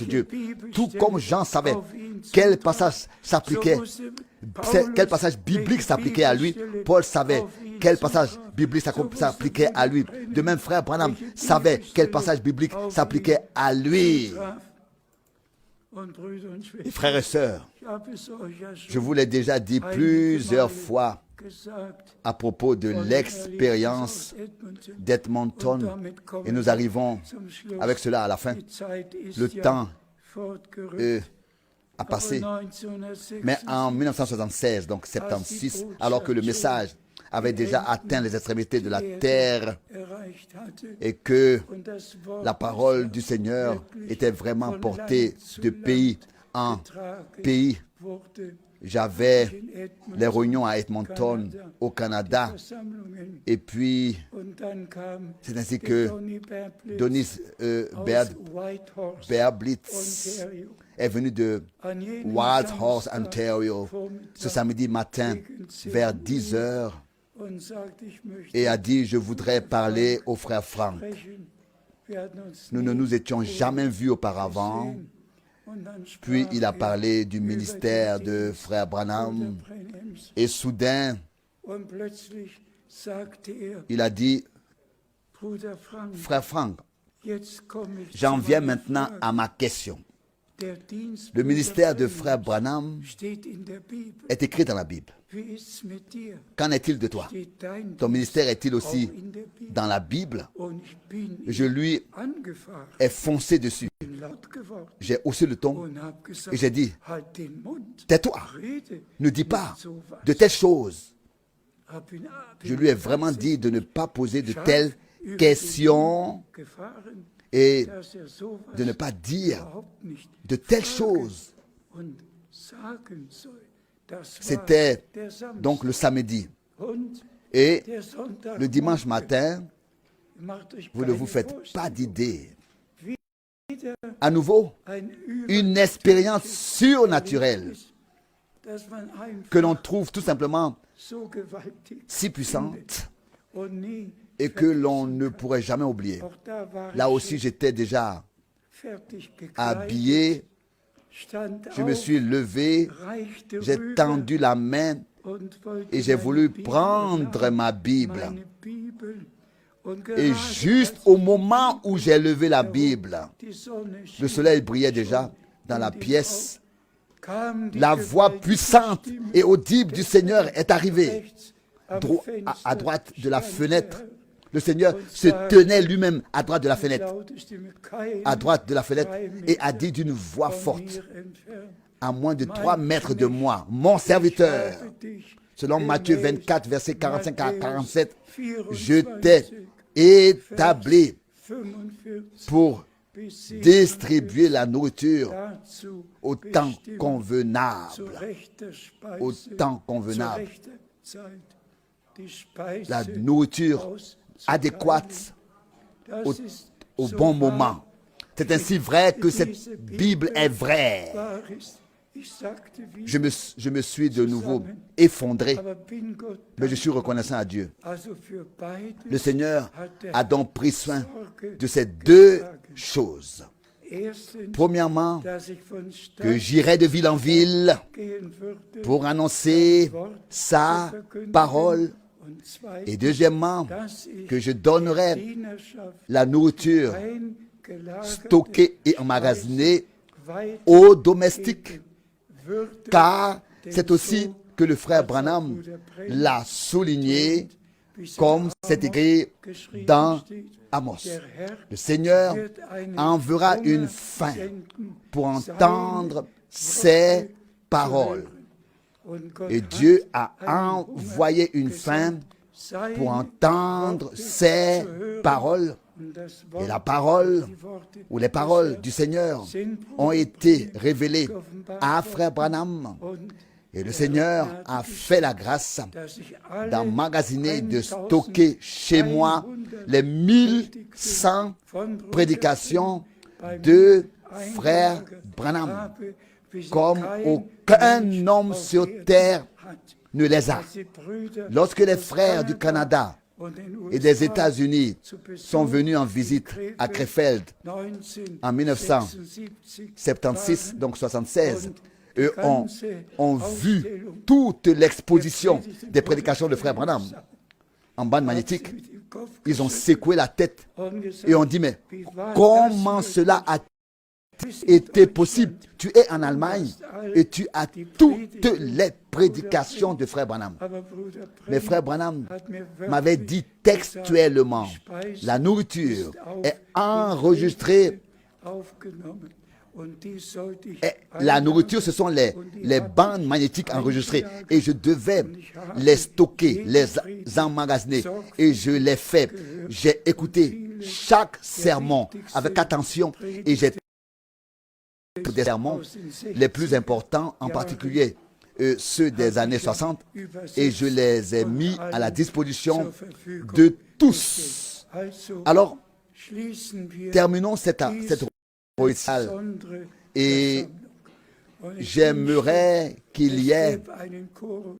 Dieu. Tout comme Jean savait quel passage s'appliquait, quel passage biblique s'appliquait à lui, Paul savait quel passage biblique s'appliquait à lui. De même, frère Branham savait quel passage biblique s'appliquait à lui. Et frères et sœurs, je vous l'ai déjà dit plusieurs fois à propos de l'expérience d'Edmonton, et nous arrivons avec cela à la fin. Le temps a passé, mais en 1976, donc 76, alors que le message avait déjà atteint les extrémités de la terre et que la parole du Seigneur était vraiment portée de pays en pays. J'avais les réunions à Edmonton, au Canada, et puis c'est ainsi que Donis Bearblitz est venu de Whitehorse, Ontario, ce samedi matin vers 10 heures et a dit: je voudrais parler au frère Frank. Nous ne nous étions jamais vus auparavant. Puis il a parlé du ministère de frère Branham et soudain il a dit: frère Frank, j'en viens maintenant à ma question. Le ministère de frère Branham est écrit dans la Bible. Qu'en est-il de toi? Ton ministère est-il aussi dans la Bible? Je lui ai foncé dessus. J'ai haussé le ton et j'ai dit: tais-toi, ne dis pas de telles choses. Je lui ai vraiment dit de ne pas poser de telles questions et de ne pas dire de telles choses. C'était donc le samedi. Et le dimanche matin, vous ne vous faites pas d'idée. À nouveau, une expérience surnaturelle que l'on trouve tout simplement si puissante et que l'on ne pourrait jamais oublier. Là aussi, j'étais déjà habillé. Je me suis levé, j'ai tendu la main et j'ai voulu prendre ma Bible. Et juste au moment où j'ai levé la Bible, le soleil brillait déjà dans la pièce. La voix puissante et audible du Seigneur est arrivée à droite de la fenêtre. Le Seigneur se tenait lui-même à droite de la fenêtre, et a dit d'une voix forte, à moins de 3 mètres de moi: mon serviteur, selon Matthieu 24, versets 45 à 47, je t'ai établi pour distribuer la nourriture au temps convenable. Au temps convenable. La nourriture adéquate au bon moment. C'est ainsi vrai que cette Bible est vraie. Je me suis de nouveau effondré, mais je suis reconnaissant à Dieu. Le Seigneur a donc pris soin de ces deux choses. Premièrement, que j'irai de ville en ville pour annoncer sa parole. Et deuxièmement, que je donnerai la nourriture stockée et emmagasinée aux domestiques. Car c'est aussi que le frère Branham l'a souligné, comme c'est écrit dans Amos. Le Seigneur enverra une faim pour entendre ses paroles. Et Dieu a envoyé une faim pour entendre ses paroles. Et la parole, ou les paroles du Seigneur ont été révélées à frère Branham. Et le Seigneur a fait la grâce d'emmagasiner, de stocker chez moi les 1100 prédications de frère Branham, comme aucun homme sur terre ne les a. Lorsque les frères du Canada et des États-Unis sont venus en visite à Krefeld en 1976, donc 76. Eux ont vu toute l'exposition des prédications de Frère Branham en bande magnétique. Ils ont secoué la tête et ont dit, mais comment cela a été possible? Tu es en Allemagne et tu as toutes les prédications de Frère Branham. Mais Frère Branham m'avait dit textuellement, la nourriture est enregistrée. Et la nourriture, ce sont les bandes magnétiques enregistrées. Et je devais les stocker, les emmagasiner. Et je l'ai fait. J'ai écouté chaque sermon avec attention. Et j'ai des sermons les plus importants, en particulier ceux des années 60. Et je les ai mis à la disposition de tous. Alors, terminons cette et j'aimerais qu'il y ait